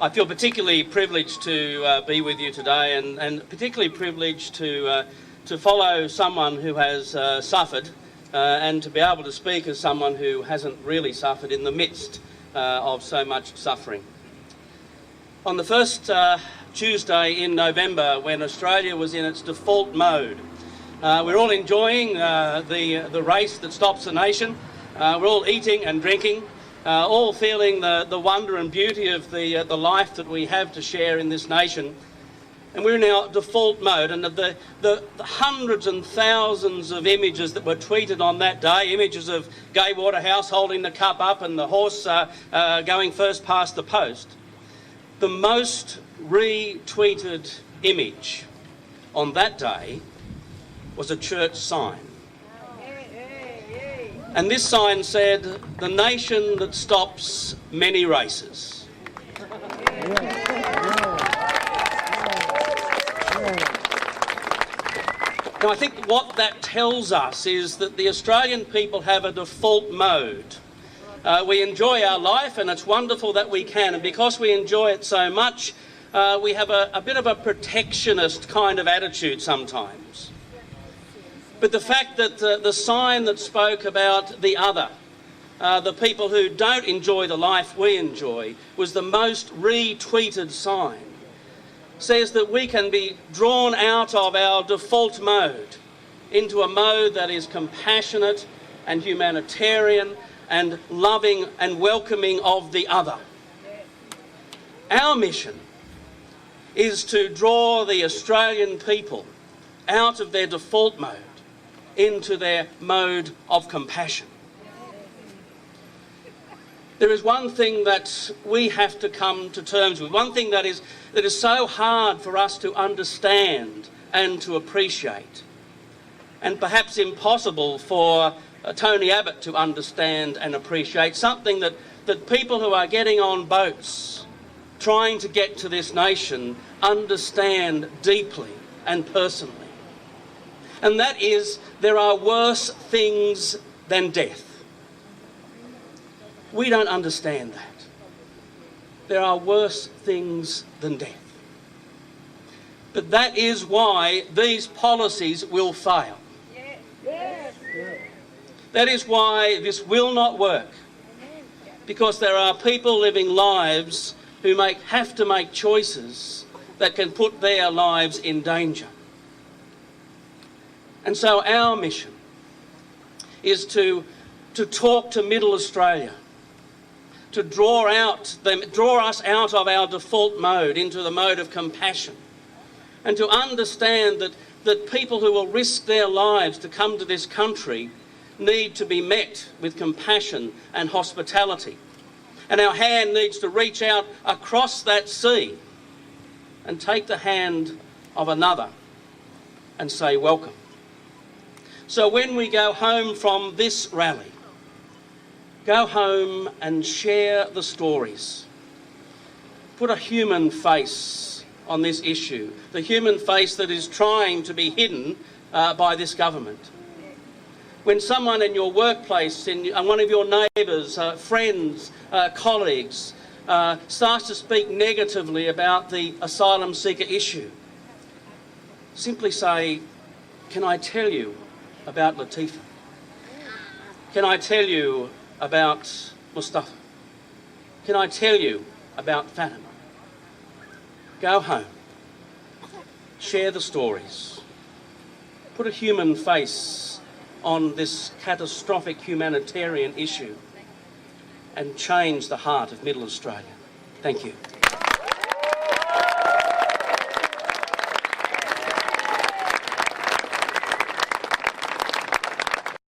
I feel particularly privileged to be with you today, and particularly privileged to follow someone who has suffered and to be able to speak as someone who hasn't really suffered in the midst of so much suffering. On the first Tuesday in November, when Australia was in its default mode, we're all enjoying the race that stops the nation. We're all eating and drinking, all feeling the wonder and beauty of the life that we have to share in this nation. And we're in our default mode, and the hundreds and thousands of images that were tweeted on that day, images of Gai Waterhouse holding the cup up and the horse going first past the post. The most retweeted image on that day was a church sign. And this sign said, "The nation that stops many races." Now, I think what that tells us is that the Australian people have a default mode. We enjoy our life, and it's wonderful that we can, and because we enjoy it so much, we have a bit of a protectionist kind of attitude sometimes. But the fact that the sign that spoke about the other, the people who don't enjoy the life we enjoy, was the most retweeted sign, says that we can be drawn out of our default mode into a mode that is compassionate and humanitarian and loving and welcoming of the other. Our mission is to draw the Australian people out of their default mode into their mode of compassion. There is one thing that we have to come to terms with, one thing that is so hard for us to understand and to appreciate, and perhaps impossible for Tony Abbott to understand and appreciate, something that people who are getting on boats trying to get to this nation understand deeply and personally. And that is, there are worse things than death. We don't understand that. There are worse things than death. But that is why these policies will fail. That is why this will not work. Because there are people living lives who have to make choices that can put their lives in danger. And so our mission is to talk to Middle Australia, to draw us out of our default mode into the mode of compassion, and to understand that people who will risk their lives to come to this country need to be met with compassion and hospitality. And our hand needs to reach out across that sea and take the hand of another and say, welcome. So when we go home from this rally, go home and share the stories. Put a human face on this issue, the human face that is trying to be hidden by this government. When someone in your workplace, one of your neighbours, friends, colleagues, starts to speak negatively about the asylum seeker issue, simply say, "Can I tell you about Latifa? Can I tell you about Mustafa? Can I tell you about Fatima?" Go home, share the stories, put a human face on this catastrophic humanitarian issue, and change the heart of Middle Australia. Thank you.